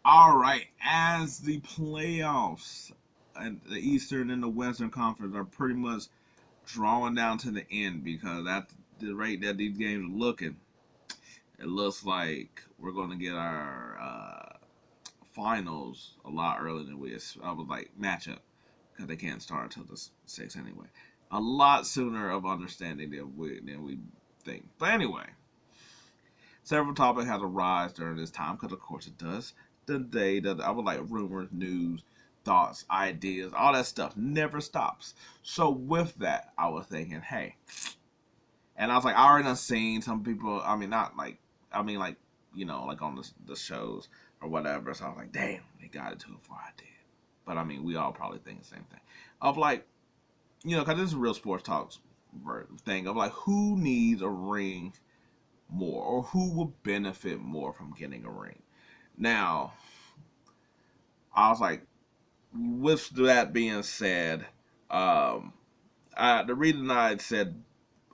All right, as the playoffs and the Eastern and the Western Conference are pretty much drawing down to the end because at the rate that these games are looking, it looks like we're going to get our finals a lot earlier than I was like matchup because they can't start until the sixth anyway. A lot sooner of understanding than we think. But anyway, several topics have arisen during this time because of course it does. I would like rumors, news, thoughts, ideas, all that stuff never stops. So with that, I was thinking, hey, and I was like, I already done seen some people. I mean, not like, I mean, like, like on the shows or whatever. So I was like, damn, they got it to it before I did. But I mean, we all probably think the same thing. Of like, because this is a real sports talks thing of like, who needs a ring more or who will benefit more from getting a ring. Now, I was like, with that being said, um, the reason I said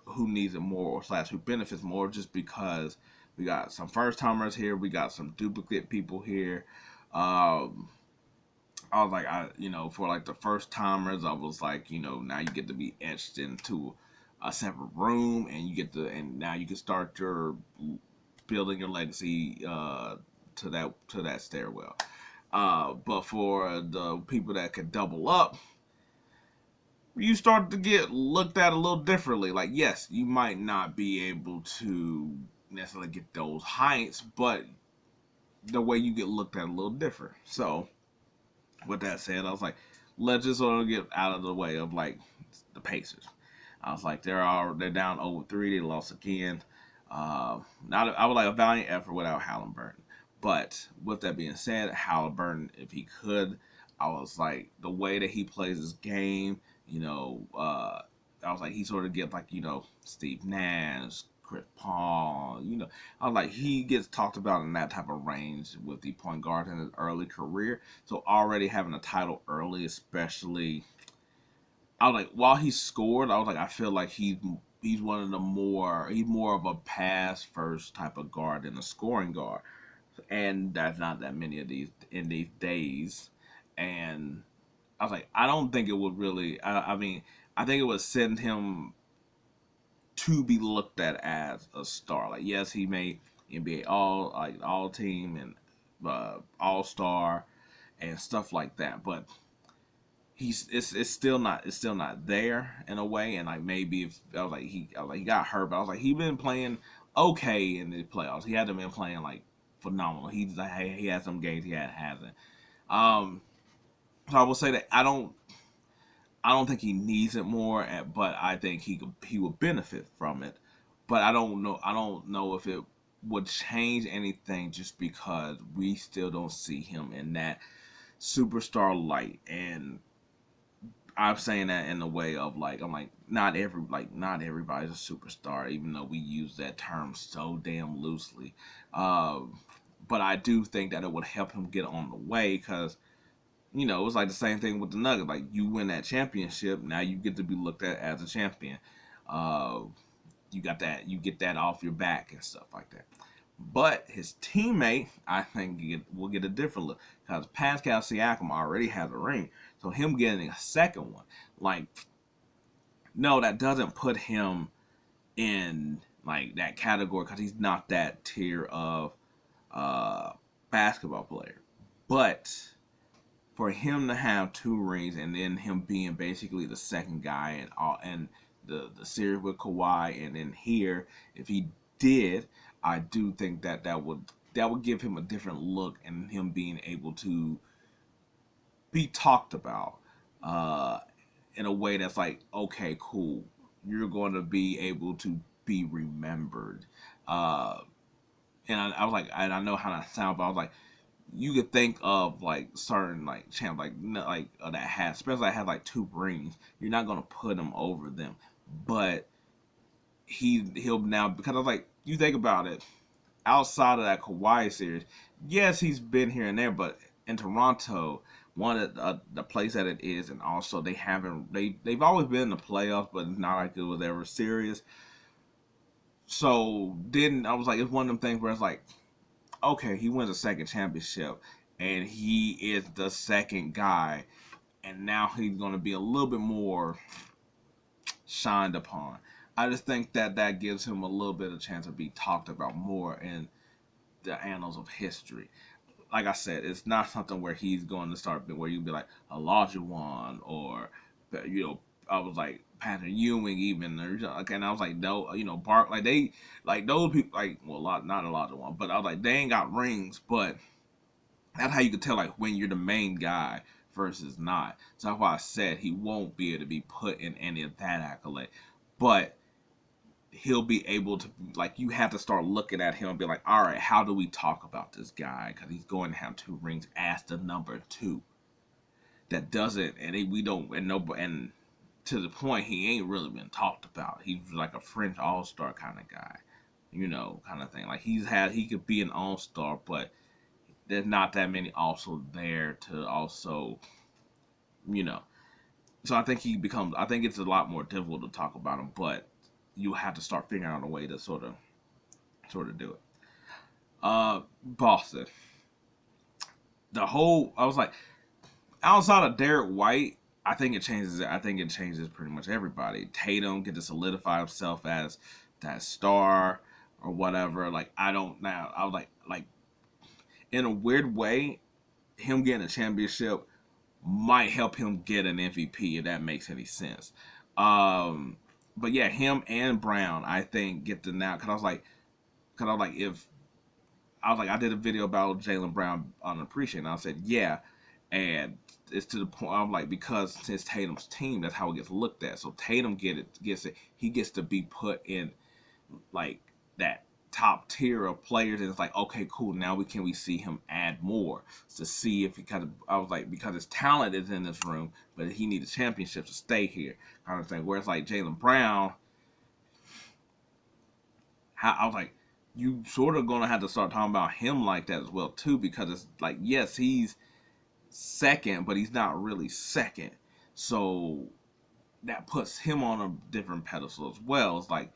who needs it more or slash who benefits more just because we got some first timers here, we got some duplicate people here. Um, I was like, for like the first timers, I was like, now you get to be etched into a separate room, and and now you can start your building your legacy to that stairwell. But for the people that could double up, you start to get looked at a little differently. Like, yes, you might not be able to necessarily get those heights, but the way you get looked at a little different. So, with that said, I was like, let's just sort of get out of the way of like the Pacers. I was like, they're down 0-3. They lost again. Not I would like a valiant effort without Haliburton. But with that being said, Haliburton, if he could, I was like the way that he plays his game. I was like he sort of gets like Steve Nash, Chris Paul. I was like he gets talked about in that type of range with the point guard in his early career. So already having a title early, especially I was like, while he scored, I was like, I feel like he's one of the he's more of a pass first type of guard than a scoring guard, and that's not that many of these in these days. And I was like, I don't think it would really. I mean, I think it would send him to be looked at as a star. Like, yes, he made NBA all team and all star and stuff like that, but it's still not there in a way. And like maybe if he got hurt, but I was like he been playing okay in the playoffs. He hasn't been playing like phenomenal. He's like he had some games he hasn't. Um, so I will say that I don't think he needs it more, but I think he would benefit from it. But I don't know if it would change anything just because we still don't see him in that superstar light. And I'm saying that in the way of like I'm like not everybody's a superstar, even though we use that term so damn loosely. But I do think that it would help him get on the way because it was like the same thing with the Nuggets. Like you win that championship, now you get to be looked at as a champion. Uh, you get that off your back and stuff like that. But his teammate, I think, will get a different look because Pascal Siakam already has a ring, so him getting a second one, like, no, that doesn't put him in like that category because he's not that tier of uh, basketball player. But for him to have two rings and then him being basically the second guy and the series with Kawhi and then here, if he did, I do think that would give him a different look and him being able to be talked about uh, in a way that's like, okay, cool, you're going to be able to be remembered. Uh, and I was like, and I know how that sounds, but I was like, you could think of like certain like champs that has especially that has like two rings. You're not gonna put him over them, but he'll now because I was like you think about it outside of that Kawhi series. Yes, he's been here and there, but in Toronto, one of the place that it is, and also they've always been in the playoffs, but it's not like it was ever serious. So then I was like, it's one of them things where it's like okay, he wins a second championship, and he is the second guy, and now he's going to be a little bit more shined upon. I just think that that gives him a little bit of chance to be talked about more in the annals of history. Like I said, it's not something where he's going to start where you'd be like Olajuwon or I was like Patrick Ewing even and I was like no Bark like they like those people like well a lot not Olajuwon but I was like they ain't got rings but that's how you can tell like when you're the main guy versus not. So that's why I said he won't be able to be put in any of that accolade, but he'll be able to like you have to start looking at him and be like, all right, how do we talk about this guy because he's going to have 2 rings as the number 2 that doesn't we don't and no and to the point he ain't really been talked about. He's like a French all-star kind of guy, kind of thing. Like he could be an all-star, but there's not that many also there to also you know so I think I think it's a lot more difficult to talk about him, but you have to start figuring out a way to sort of do it. Boston. I was like, outside of Derek White, I think it changes. I think it changes pretty much everybody. Tatum get to solidify himself as that star or whatever. Like I don't now. I was like in a weird way, him getting a championship might help him get an MVP if that makes any sense. But yeah, him and Brown, I think get to now because I did a video about Jaylen Brown unappreciated, and I said yeah, and it's to the point I'm like because since Tatum's team, that's how it gets looked at. So Tatum gets it, he gets to be put in like that top tier of players, and it's like okay, cool. Now we see him add more to see if he kind of I was like because his talent is in this room, but he needs a championship to stay here kind of thing. Whereas like Jaylen Brown, I was like you sort of gonna have to start talking about him like that as well too because it's like yes he's second, but he's not really second, so that puts him on a different pedestal as well. It's like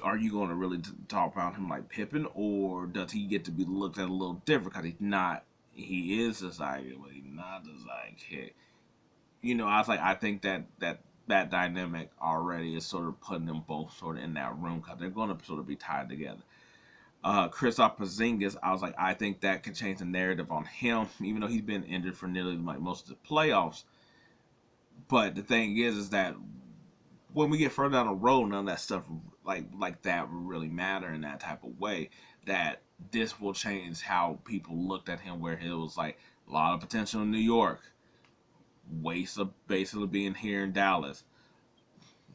are you going to really talk about him like Pippen, or does he get to be looked at a little different because he's not? He is a sidekick, but he's not a sidekick. I was like, I think that dynamic already is sort of putting them both sort of in that room because they're going to sort of be tied together. Kristaps Porzingis, I was like, I think that can change the narrative on him, even though he's been injured for nearly like most of the playoffs. But the thing is that when we get further down the road, none of that stuff like that will really matter in that type of way. That this will change how people looked at him, where it was like a lot of potential in New York, waste of basically being here in Dallas.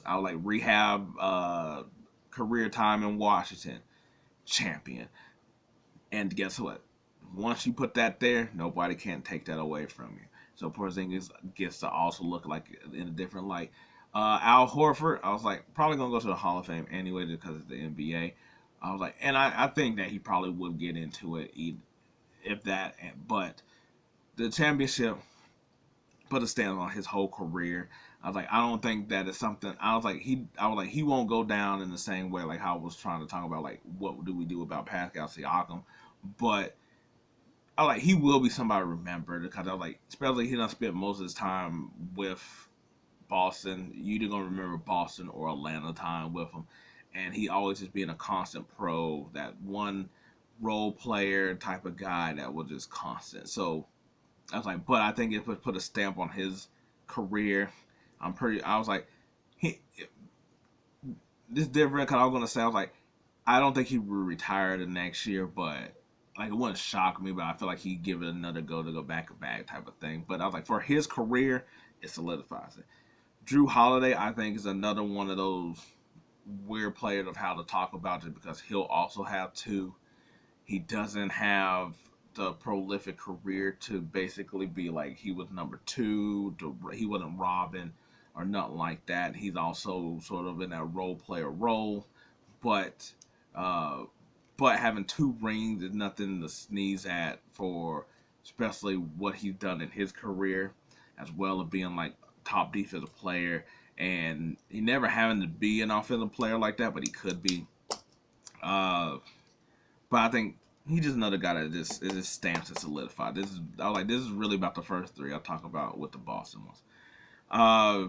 I was like rehab, career time in Washington, champion. And guess what? Once you put that there, nobody can take that away from you. So Porzingis gets to also look like in a different light. Al Horford, I was like, probably gonna go to the Hall of Fame anyway because it's the NBA. I was like, and I think that he probably would get into it if that. But the championship put a stamp on his whole career. I was like, I don't think that is something. I was like, he won't go down in the same way like how I was trying to talk about like what do we do about Pascal Siakam, but I was like he will be somebody remembered because I was like, especially he done spent most of his time with Boston. You either gonna remember Boston or Atlanta time with him, and he always just being a constant pro, that one role player type of guy that was just constant. So I was like, but I think it put a stamp on his career. I was like, he this different because I was gonna say I was like, I don't think he would retire the next year, but like it wouldn't shock me, but I feel like he'd give it another go to go back to back type of thing. But I was like, for his career, it solidifies it. Jrue Holiday, I think, is another one of those weird players of how to talk about it because he'll also have 2. He doesn't have the prolific career to basically be like he was number 2. He wasn't Robin or nothing like that. He's also sort of in that role player role, but uh, having 2 rings is nothing to sneeze at for, especially what he's done in his career, as well as being like top defensive player, and he never having to be an offensive player like that, but he could be. But I think He's just another guy that just stamps and solidified. This is really about the first three I'll talk about with the Boston ones. Uh,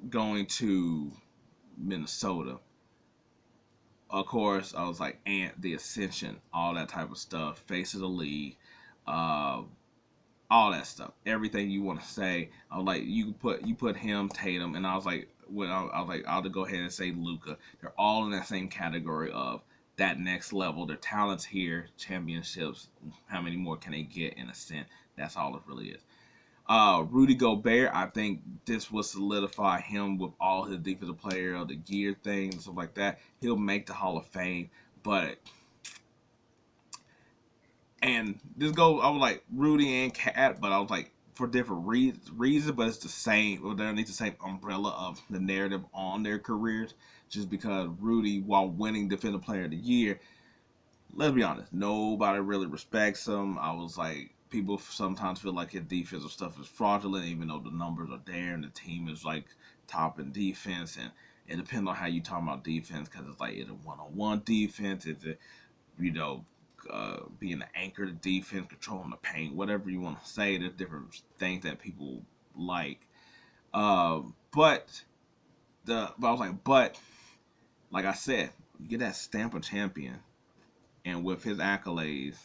Going to Minnesota. Of course, I was like Ant, the Ascension, all that type of stuff, face of the league, uh, all that stuff, everything you want to say. I was like, you put him, Tatum, and I was like, I was like, I'll go ahead and say Luka. They're all in that same category of that next level. Their talents here, championships. How many more can they get in a sense? That's all it really is. Rudy Gobert, I think this will solidify him with all his defensive player of the year things and stuff like that. He'll make the Hall of Fame, but and this goes, I was like Rudy and Cat, but I was like for different reasons, but it's the same. Well, they're underneath the same umbrella of the narrative on their careers. Just because Rudy, while winning Defensive Player of the Year, let's be honest, nobody really respects him. I was like, people sometimes feel like his defensive stuff is fraudulent, even though the numbers are there and the team is like top in defense. And it depends on how you talk about defense, because it's like, it's a one-on-one defense, it's a, you know, being the anchor to defense, controlling the paint, whatever you want to say. There's different things that people like. But I was like I said, you get that stamp of champion, and with his accolades,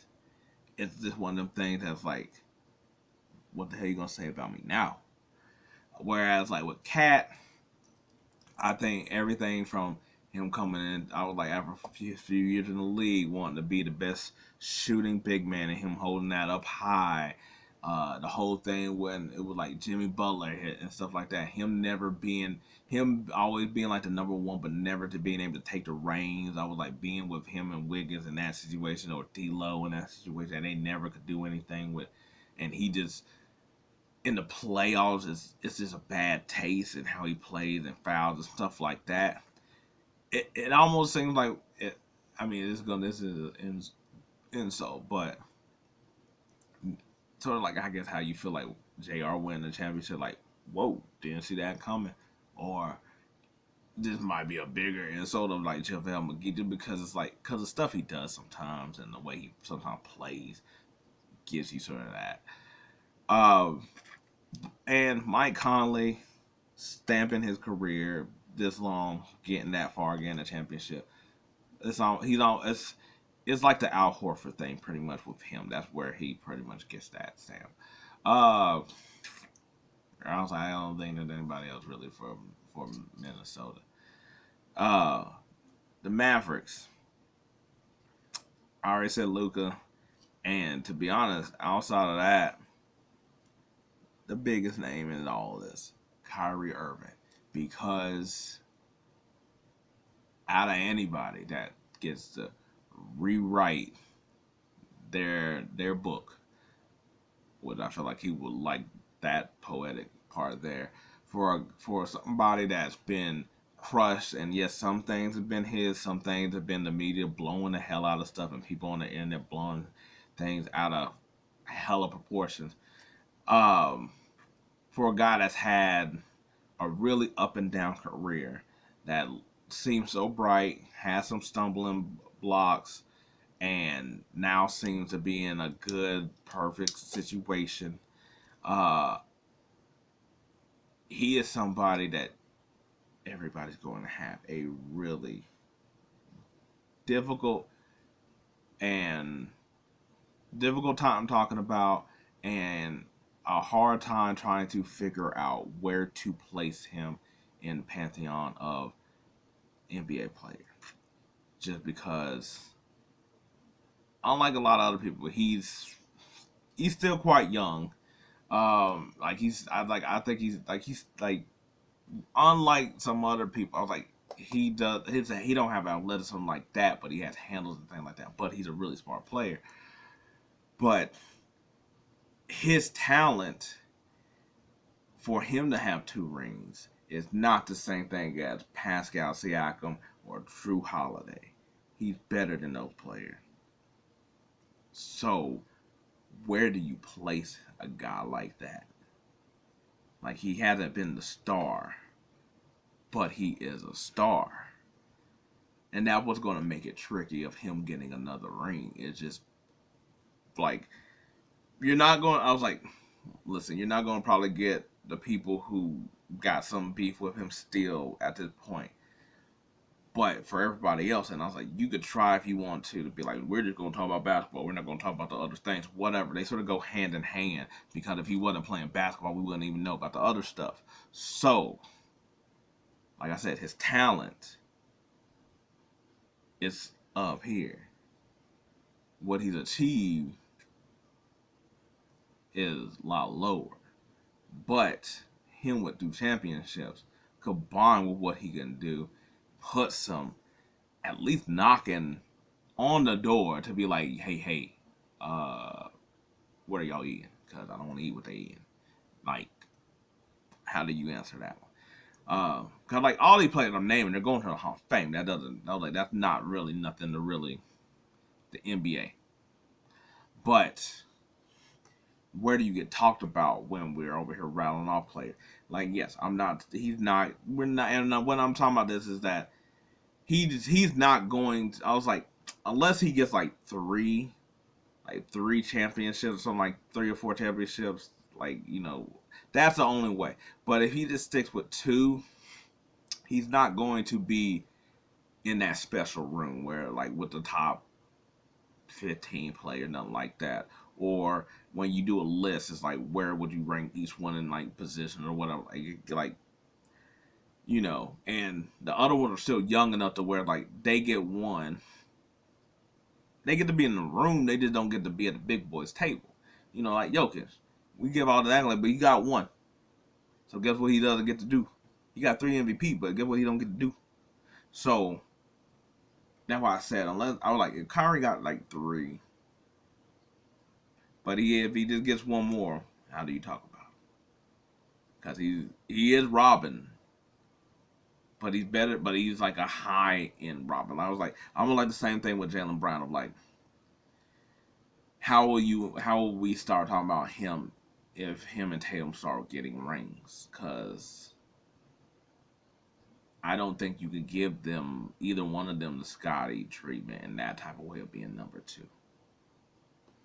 it's just one of them things that's like, what the hell are you gonna say about me now? Whereas like with Cat, I think everything from him coming in, I was like, after a few years in the league, wanting to be the best shooting big man, and him holding that up high. The whole thing when it was like Jimmy Butler hit and stuff like that. Him always being like the number one, but never to being able to take the reins. I was like being with him and Wiggins in that situation, or D'Lo in that situation, and they never could do anything with. And he just in the playoffs, it's just a bad taste in how he plays and fouls and stuff like that. It almost seems like it. I mean, this is an insult, but sort of like, I guess, how you feel like JR winning the championship. Like, whoa, didn't see that coming, or this might be a bigger insult of like JaVale McGee, just because it's like, because the stuff he does sometimes and the way he sometimes plays gives you sort of that. Um, and Mike Conley stamping his career this long, getting that far, getting a championship. It's like the Al Horford thing, pretty much with him. That's where he pretty much gets that stamp. Uh, I don't think that anybody else really for Minnesota. Uh, the Mavericks. I already said Luka, and to be honest, outside of that, the biggest name in all of this, Kyrie Irving, because out of anybody that gets to rewrite their book, which I feel like he would like that poetic part there, for somebody that's been crushed, and yes, some things have been his, some things have been the media blowing the hell out of stuff, and people on the internet blowing things out of hella proportions. Um, for a guy that's had a really up and down career that seems so bright, has some stumbling blocks, and now seems to be in a good, perfect situation. Uh, he is somebody that everybody's going to have a really difficult and difficult time talking about, and a hard time trying to figure out where to place him in the pantheon of NBA players. Just because, unlike a lot of other people, he's still quite young. I think he's like, unlike some other people. I was like, he don't have athleticism like that, but he has handles and things like that. But he's a really smart player. But his talent, for him to have two rings, is not the same thing as Pascal Siakam or Jrue Holiday. He's better than those players. So where do you place a guy like that? Like, he hasn't been the star, but he is a star. And that's what's going to make it tricky of him getting another ring. It's just like, you're not going, I was like, listen, you're not going to probably get the people who got some beef with him still at this point. But for everybody else, and I was like, you could try if you want to be like, we're just going to talk about basketball. We're not going to talk about the other things, whatever. They sort of go hand in hand because if he wasn't playing basketball, we wouldn't even know about the other stuff. So, like I said, his talent is up here. What he's achieved is a lot lower. But him with 2 championships, combined with what he can do, puts him at least knocking on the door to be like, hey, what are y'all eating? Because I don't want to eat what they eating. Like, how do you answer that one? Because like all these players I'm naming, they're going to the Hall of Fame. That's not really nothing to really the NBA. But where do you get talked about when we're over here rattling off players? Like, yes, I'm not. He's not. We're not. And when I'm talking about this is that he's not going to, I was like, unless he gets like three championships, something like 3 or 4 championships, like, that's the only way. But if he just sticks with 2, he's not going to be in that special room where like with the top 15 player, nothing like that. Or when you do a list, it's like where would you rank each one in like position or whatever. Like and the other ones are still young enough to where like they get one. They get to be in the room, they just don't get to be at the big boys table. Like Jokic. We give all the accolade, but he got 1. So guess what he doesn't get to do? He got 3 MVP, but guess what he don't get to do? So that's why I said, unless I was like, if Kyrie got like 3, but if he just gets 1 more, how do you talk about it? Because he is Robin, but he's better. But he's like a high end Robin. I was like, I'm gonna like the same thing with Jaylen Brown. I'm like, how will we start talking about him if him and Tatum start getting rings? Because I don't think you could give them either one of them the Scotty treatment in that type of way of being number 2.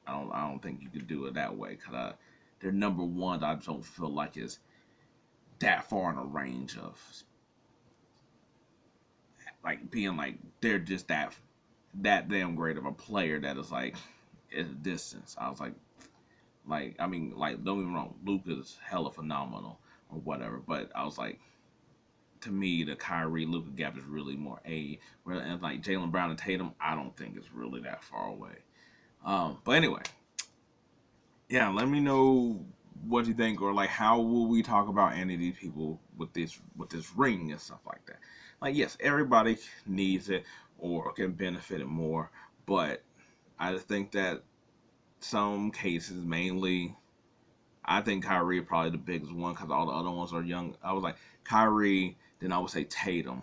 I don't think you could do it that way because their number 1 I don't feel like is that far in a range of like being like they're just that damn great of a player that is like at a distance. I was like I mean like don't get me wrong, Luka's hella phenomenal or whatever, but I was like, to me the Kyrie Luka gap is really more and like Jaylen Brown and Tatum, I don't think it's really that far away. But anyway, yeah, let me know what you think, or like how will we talk about any of these people with this ring and stuff like that. Like, yes, everybody needs it or can benefit it more, but I just think that some cases, mainly, I think Kyrie is probably the biggest one because all the other ones are young. I was like Kyrie, then I would say Tatum,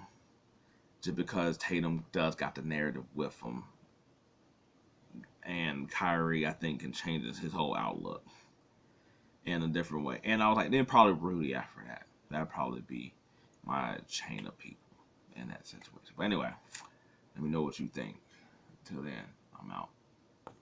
just because Tatum does got the narrative with him, and Kyrie I think can change his whole outlook in a different way. And I was like, then probably Rudy after that. That'd probably be my chain of people in that situation. But anyway, let me know what you think. Until then, I'm out.